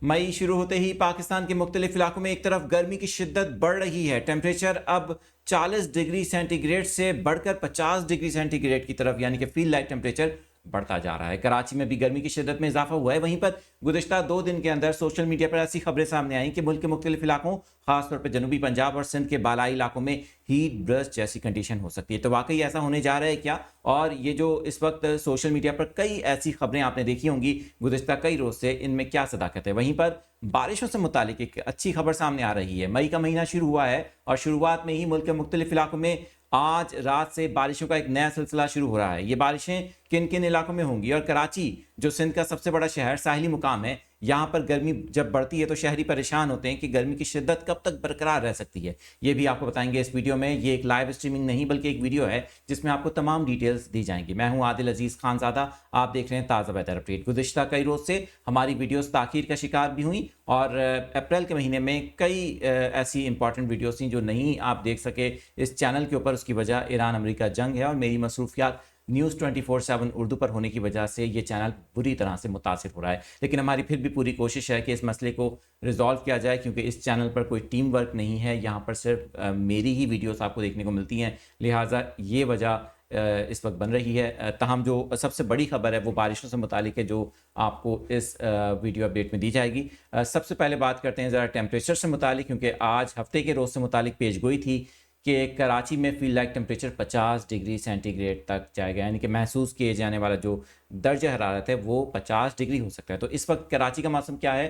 मई शुरू होते ही पाकिस्तान के मुख्तलिफ इलाकों में एक तरफ गर्मी की शिद्दत बढ़ रही है। टेम्परेचर अब 40 डिग्री सेंटीग्रेड से बढ़कर 50 डिग्री सेंटीग्रेड की तरफ यानी कि फील लाइक टेम्परेचर बढ़ता जा रहा है। कराची में भी गर्मी की शिद्दत में इजाफा हुआ है। वहीं पर गुज़िश्ता 2 दिन के अंदर सोशल मीडिया पर ऐसी खबरें सामने आई कि मुल्क के मुख्तलिफ इलाकों, खासतौर पर जनूबी पंजाब और सिंध के बालाई इलाकों में हीट ब्रस्ट जैसी कंडीशन हो सकती है। तो वाकई ऐसा होने जा रहा है क्या? और ये जो इस वक्त सोशल मीडिया पर कई ऐसी खबरें आपने देखी होंगी गुज़िश्ता कई रोज़ से, इनमें क्या सदाकत है? वहीं पर बारिशों से मुतालिक एक अच्छी खबर सामने आ रही है। मई का महीना शुरू हुआ है और शुरुआत में ही मुल्क के मुख्तलिफ इलाकों में आज रात से बारिशों का एक नया सिलसिला शुरू हो रहा है। ये बारिशें किन किन इलाकों में होंगी? और कराची जो सिंध का सबसे बड़ा शहर, साहिली मुकाम है, यहाँ पर गर्मी जब बढ़ती है तो शहरी परेशान होते हैं कि गर्मी की शिद्दत कब तक बरकरार रह सकती है। ये भी आपको बताएंगे इस वीडियो में। ये एक लाइव स्ट्रीमिंग नहीं बल्कि एक वीडियो है जिसमें आपको तमाम डिटेल्स दी जाएंगी। मैं हूं आदिल अजीज खानज़ादा, आप देख रहे हैं ताज़ा वेदर अपडेट। गुज़िश्ता कई रोज़ से हमारी वीडियोस ताख़ीर का शिकार भी हुई और अप्रैल के महीने में कई ऐसी इंपॉर्टेंट वीडियोस थी जो नहीं आप देख सके इस चैनल के ऊपर। उसकी वजह ईरान अमेरिका जंग है और मेरी मसरूफियात न्यूज़ 24/7 उर्दू पर होने की वजह से ये चैनल बुरी तरह से मुतासिर हो रहा है। लेकिन हमारी फिर भी पूरी कोशिश है कि इस मसले को रिजॉल्व किया जाए, क्योंकि इस चैनल पर कोई टीम वर्क नहीं है। यहाँ पर सिर्फ मेरी ही वीडियोस आपको देखने को मिलती हैं, लिहाजा ये वजह इस वक्त बन रही है। तहम जो सबसे बड़ी खबर है वो बारिशों से मुतालिक है, जो आपको इस वीडियो अपडेट में दी जाएगी। सबसे पहले बात करते हैं ज़रा टेम्परेचर से मुतालिक, क्योंकि आज हफ्ते के रोज़ से मुतालिक पेशगोई थी कि कराची में feel like temperature 50 degree centigrade तक जाएगा, यानी कि महसूस किए जाने वाला जो दर्जा हरारत है वो 50 डिग्री हो सकता है। तो इस वक्त कराची का मौसम क्या है?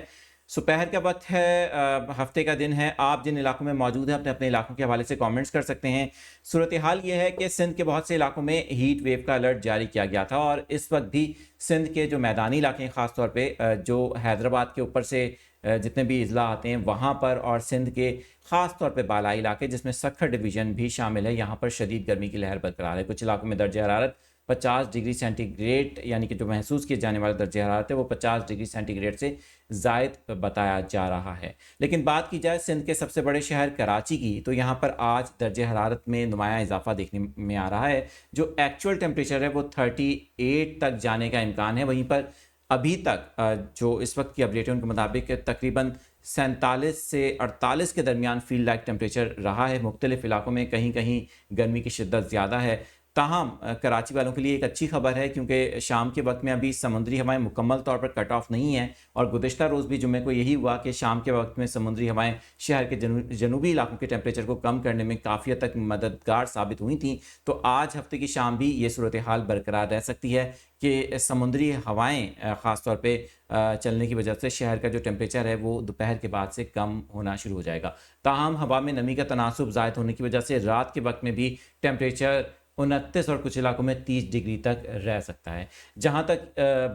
दोपहर का वक्त है, हफ्ते का दिन है। आप जिन इलाकों में मौजूद हैं अपने अपने इलाकों के हवाले से कमेंट्स कर सकते हैं। सूरत हाल ये है कि सिंध के बहुत से इलाकों में हीट वेव का अलर्ट जारी किया गया था और इस वक्त भी सिंध के जो मैदानी इलाके हैं, ख़ासतौर पे जो हैदराबाद के ऊपर से जितने भी अजला आते हैं वहाँ पर, और सिंध के ख़ास तौर पे बालाई इलाके जिसमें सखर डिवीज़न भी शामिल है, यहाँ पर शदीद गर्मी की लहर बरकरार है। कुछ इलाकों में दर्जा हरारत 50 डिग्री सेंटीग्रेड यानी कि जो महसूस किए जाने वाला दर्जा हरारत है वो 50 डिग्री सेंटीग्रेड से ज़ायद बताया जा रहा है। लेकिन बात की जाए सिंध के सबसे बड़े शहर कराची की, तो यहाँ पर आज दर्जा हरारत में नुमाया इजाफा देखने में आ रहा है। जो एक्चुअल टेम्परेचर है वो 38 तक जाने का इम्कान है। वहीं पर अभी तक जो इस वक्त की अपडेट है उनके मुताबिक तकरीबन 47 से 48 के दरमियान फील लाइक टेम्परेचर रहा है। मुख्तलिफ इलाकों में कहीं कहीं गर्मी की शिद्दत ज़्यादा है। ताहम कराची वालों के लिए एक अच्छी खबर है, क्योंकि शाम के वक्त में अभी समुद्री हवाएं मुकम्मल तौर पर कट ऑफ नहीं हैं और गुज़िश्ता रोज़ भी जुम्मे को यही हुआ कि शाम के वक्त में समुद्री हवाएं शहर के जनूबी इलाकों के टेम्परेचर को कम करने में काफ़ी हद तक मददगार साबित हुई थी। तो आज हफ्ते की शाम भी ये सूरत हाल बरकरार रह सकती है कि समुद्री हवाएं ख़ास तौर पे चलने की वजह से शहर का जो टेम्परेचर है वो दोपहर के बाद से कम होना शुरू हो जाएगा। ताहम हवा में नमी का तनासुब ज़ायद होने की वजह से रात के वक्त में भी टेम्परेचर 29 और कुछ इलाकों में 30 डिग्री तक रह सकता है। जहाँ तक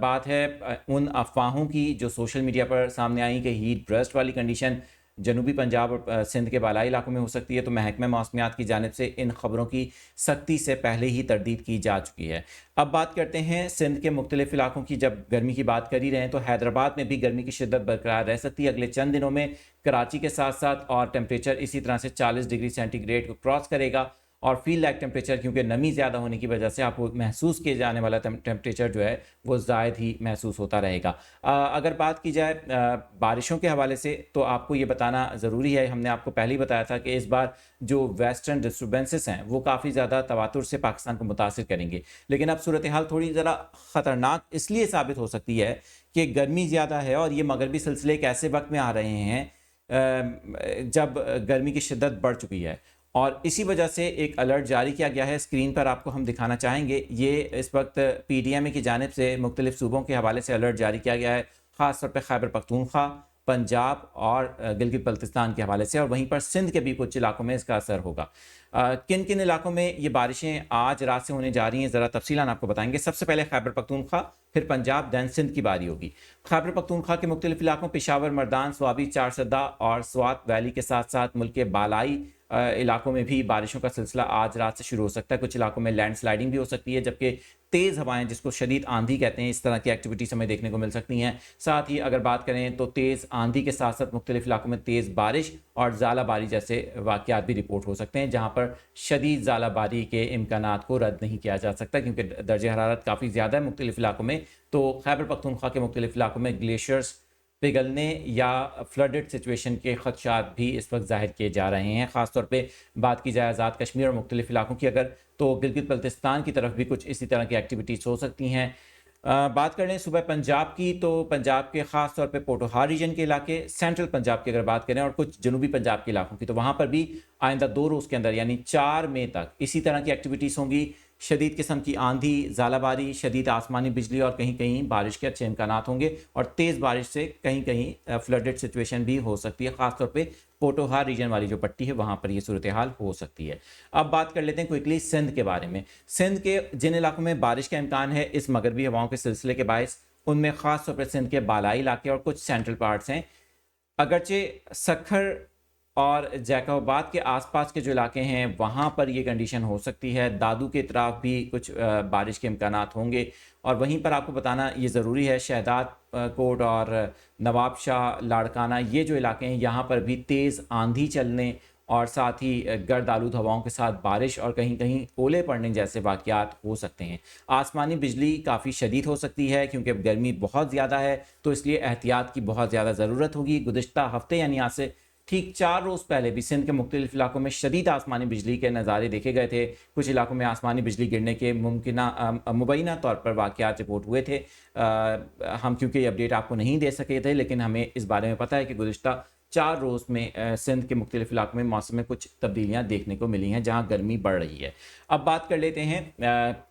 बात है उन अफवाहों की जो सोशल मीडिया पर सामने आई कि हीट ब्रस्ट वाली कंडीशन जनूबी पंजाब और सिंध के बालाई इलाकों में हो सकती है, तो महकमा मौसमियात की जानिब से इन खबरों की सख्ती से पहले ही तरदीद की जा चुकी है। अब बात करते हैं सिंध के मुख्तलिफ इलाकों की। जब गर्मी की बात कर ही रहे हैं तो हैदराबाद में भी गर्मी की शिद्दत बरकरार रह सकती है अगले चंद दिनों में, कराची के साथ साथ, और टेम्परेचर इसी तरह से 40 डिग्री सेंटीग्रेड को क्रॉस करेगा। और फील लाइक टेम्परेचर, क्योंकि नमी ज़्यादा होने की वजह से आपको महसूस किए जाने वाला टेम्परेचर जो है वो ज़ायद ही महसूस होता रहेगा। अगर बात की जाए बारिशों के हवाले से, तो आपको ये बताना ज़रूरी है, हमने आपको पहले ही बताया था कि इस बार जो वेस्टर्न डिस्टर्बेंसेस हैं वो काफ़ी ज़्यादा तवातुर से पाकिस्तान को मुतासिर करेंगे। लेकिन अब सूरत हाल थोड़ी ज़रा ख़तरनाक इसलिए साबित हो सकती है कि गर्मी ज़्यादा है और ये मगरबी सिलसिले एक ऐसे वक्त में आ रहे हैं जब गर्मी की शिद्दत बढ़ चुकी है और इसी वजह से एक अलर्ट जारी किया गया है। स्क्रीन पर आपको हम दिखाना चाहेंगे। ये इस वक्त PDMA की जानिब से मुख्तलिफ सूबों के हवाले से अलर्ट जारी किया गया है, ख़ास तौर पर खैबर पख्तूनख्वा, पंजाब और गिलगित बल्तिस्तान के हवाले से, और वहीं पर सिंध के भी कुछ इलाकों में इसका असर होगा। किन किन इलाकों में ये बारिशें आज रात से होने जा रही हैं ज़रा तफसीलान आपको बताएंगे। सबसे पहले खैबर पख्तूनख्वा, फिर पंजाब, दैन सिंध की बारी होगी। खैबर पख्तूनख्वा के मुख्तलिफ इलाकों पेशावर, मर्दान, स्वाबी, चारसदा और स्वात वैली के साथ साथ मुल्क के बालाई इलाकों में भी बारिशों का सिलसिला आज रात से शुरू हो सकता है। कुछ इलाकों में लैंड स्लाइडिंग भी हो सकती है, जबकि तेज़ हवाएं, जिसको शदीद आंधी कहते हैं, इस तरह की एक्टिविटीज़ हमें देखने को मिल सकती हैं। साथ ही अगर बात करें तो तेज़ आंधी के साथ साथ मुख्तलिफ इलाकों में तेज़ बारिश और ज़ालाबारी जैसे वाक़यात भी रिपोर्ट हो सकते हैं, जहाँ पर शदीद ज़ालाबारी के इम्कानात को रद्द नहीं किया जा सकता, क्योंकि दर्जा हरारत काफ़ी ज़्यादा है मुख्तलिफ इलाकों में। तो खैबर पख्तूनख्वा के मुख्तलिफ इलाकों में ग्लेशियर्स پگھلنے یا فلڈڈ سچویشن کے خدشات بھی اس وقت ظاہر کیے جا رہے ہیں. خاص طور پہ بات کی جائے آزاد کشمیر اور مختلف علاقوں کی اگر، تو گلگت بلتستان کی طرف بھی کچھ اسی طرح کی ایکٹیویٹیز ہو سکتی ہیں. بات کر لیں صوبہ پنجاب کی، تو پنجاب کے خاص طور پہ پوٹوہار ریجن کے علاقے، سینٹرل پنجاب کی اگر بات کریں اور کچھ جنوبی پنجاب کے علاقوں کی، تو وہاں پر بھی آئندہ 2 روز کے اندر یعنی 4 مئی تک اسی طرح کی ایکٹیویٹیز ہوں گی. شدید قسم کی آندھی، ژالہ باری، شدید آسمانی بجلی اور کہیں کہیں بارش کے اچھے امکانات ہوں گے، اور تیز بارش سے کہیں کہیں فلڈڈ سچویشن بھی ہو سکتی ہے. خاص طور پہ پوٹوہار ریجن والی جو پٹی ہے وہاں پر یہ صورتحال ہو سکتی ہے. اب بات کر لیتے ہیں کوئکلی سندھ کے بارے میں. سندھ کے جن علاقوں میں بارش کا امکان ہے اس مغربی ہواؤں کے سلسلے کے باعث، ان میں خاص طور پر سندھ کے بالائی علاقے اور کچھ سینٹرل پارٹس ہیں. اگرچہ سکھر اور جیکوباد کے آس پاس کے جو علاقے ہیں وہاں پر یہ کنڈیشن ہو سکتی ہے. دادو کے اطراف بھی کچھ بارش کے امکانات ہوں گے، اور وہیں پر آپ کو بتانا یہ ضروری ہے شہداد کوٹ اور نواب شاہ لاڑکانہ یہ جو علاقے ہیں یہاں پر بھی تیز آندھی چلنے اور ساتھ ہی گرد آلود ہواؤں کے ساتھ بارش اور کہیں کہیں اولے پڑنے جیسے واقعات ہو سکتے ہیں. آسمانی بجلی کافی شدید ہو سکتی ہے کیونکہ اب گرمی بہت زیادہ ہے، تو اس لیے احتیاط کی بہت زیادہ ضرورت ہوگی. گزشتہ ہفتے یعنی آج سے ٹھیک 4 روز پہلے بھی سندھ کے مختلف علاقوں میں شدید آسمانی بجلی کے نظارے دیکھے گئے تھے. کچھ علاقوں میں آسمانی بجلی گرنے کے مبینہ طور پر واقعات رپورٹ ہوئے تھے. ہم کیونکہ یہ اپڈیٹ آپ کو نہیں دے سکے تھے، لیکن ہمیں اس بارے میں پتہ ہے کہ گزشتہ 4 روز میں سندھ کے مختلف علاقوں میں موسم میں کچھ تبدیلیاں دیکھنے کو ملی ہیں جہاں گرمی بڑھ رہی ہے. اب بات کر لیتے ہیں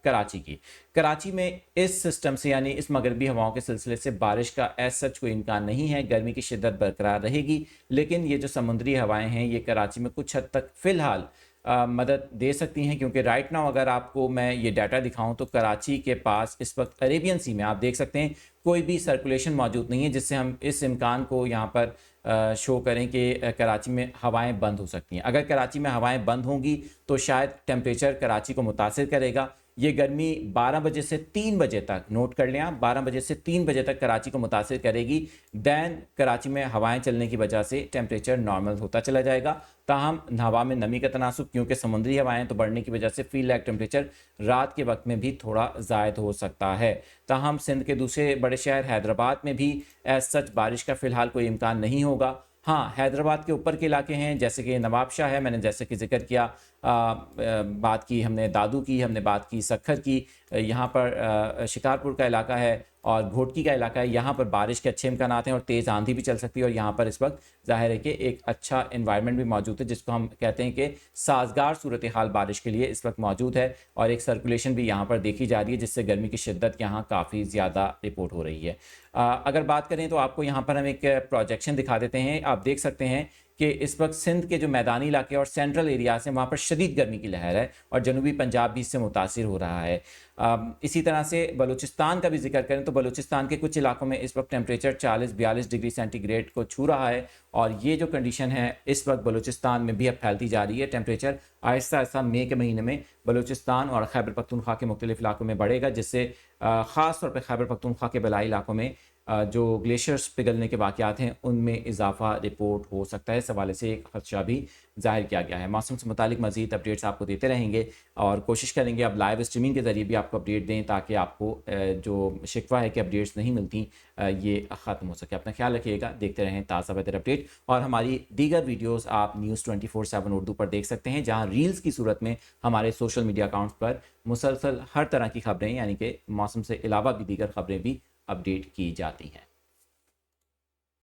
کراچی کی. کراچی میں اس سسٹم سے یعنی اس مغربی ہواؤں کے سلسلے سے بارش کا ایز سچ کوئی امکان نہیں ہے. گرمی کی شدت برقرار رہے گی، لیکن یہ جو سمندری ہوائیں ہیں یہ کراچی میں کچھ حد تک فی الحال مدد دے سکتی ہیں. کیونکہ رائٹ ناؤ اگر آپ کو میں یہ ڈیٹا دکھاؤں تو کراچی کے پاس اس وقت عریبین سی میں آپ دیکھ سکتے ہیں کوئی بھی سرکولیشن موجود نہیں ہے جس سے ہم اس امکان کو یہاں پر شو کریں کہ کراچی میں ہوائیں بند ہو سکتی ہیں. اگر کراچی میں ہوائیں بند ہوں گی تو شاید ٹیمپریچر کراچی کو متاثر کرے گا. یہ گرمی 12 بجے سے 3 بجے تک، نوٹ کر لیں آپ، 12 بجے سے 3 بجے تک کراچی کو متاثر کرے گی. دین کراچی میں ہوائیں چلنے کی وجہ سے ٹیمپریچر نارمل ہوتا چلا جائے گا. تاہم ہوا میں نمی کا تناسب کیونکہ سمندری ہوائیں تو بڑھنے کی وجہ سے فی لیک ٹیمپریچر رات کے وقت میں بھی تھوڑا زائد ہو سکتا ہے. تاہم سندھ کے دوسرے بڑے شہر حیدرآباد میں بھی ایز سچ بارش کا فی الحال کوئی امکان نہیں ہوگا. ہاں، حیدرآباد کے اوپر کے علاقے ہیں جیسے کہ نواب شاہ ہے، میں نے جیسے کہ ذکر کیا، بات کی ہم نے دادو کی، ہم نے بات کی سکھر کی، یہاں پر شکارپور کا علاقہ ہے اور گھوٹکی کا علاقہ ہے. یہاں پر بارش کے اچھے امکانات ہیں اور تیز آندھی بھی چل سکتی ہے، اور یہاں پر اس وقت ظاہر ہے کہ ایک اچھا انوائرمنٹ بھی موجود ہے جس کو ہم کہتے ہیں کہ سازگار صورتحال بارش کے لیے اس وقت موجود ہے، اور ایک سرکولیشن بھی یہاں پر دیکھی جا رہی ہے جس سے گرمی کی شدت یہاں کافی زیادہ رپورٹ ہو رہی ہے. اگر بات کریں تو آپ کو یہاں پر ہم ایک پروجیکشن دکھا دیتے ہیں. آپ دیکھ سکتے ہیں کہ اس وقت سندھ کے جو میدانی علاقے اور سینٹرل ایریاز ہیں وہاں پر شدید گرمی کی لہر ہے اور جنوبی پنجاب بھی اس سے متاثر ہو رہا ہے. اسی طرح سے بلوچستان کا بھی ذکر کریں تو بلوچستان کے کچھ علاقوں میں اس وقت ٹیمپریچر 40-42 ڈگری سینٹی گریڈ کو چھو رہا ہے، اور یہ جو کنڈیشن ہے اس وقت بلوچستان میں بھی اب پھیلتی جا رہی ہے. ٹیمپریچر آہستہ آہستہ مئی کے مہینے میں بلوچستان اور خیبر پختونخوا کے مختلف علاقوں میں بڑھے گا، جس سے خاص طور پہ خیبر پختونخوا کے بلائی علاقوں میں جو گلیشیئرز پگھلنے کے واقعات ہیں ان میں اضافہ رپورٹ ہو سکتا ہے. اس حوالے سے ایک خدشہ بھی ظاہر کیا گیا ہے. موسم سے متعلق مزید اپڈیٹس آپ کو دیتے رہیں گے اور کوشش کریں گے اب لائیو اسٹریمنگ کے ذریعے بھی آپ کو اپڈیٹ دیں تاکہ آپ کو جو شکوہ ہے کہ اپڈیٹس نہیں ملتی یہ ختم ہو سکے. اپنا خیال رکھیے گا، دیکھتے رہیں تازہ بہتر اپڈیٹ، اور ہماری دیگر ویڈیوز آپ نیوز 24/7 اردو پر دیکھ سکتے ہیں جہاں ریلز کی صورت میں ہمارے سوشل میڈیا اکاؤنٹس پر مسلسل ہر طرح کی خبریں یعنی کہ موسم سے علاوہ بھی دیگر خبریں بھی اپڈیٹ کی جاتی ہیں.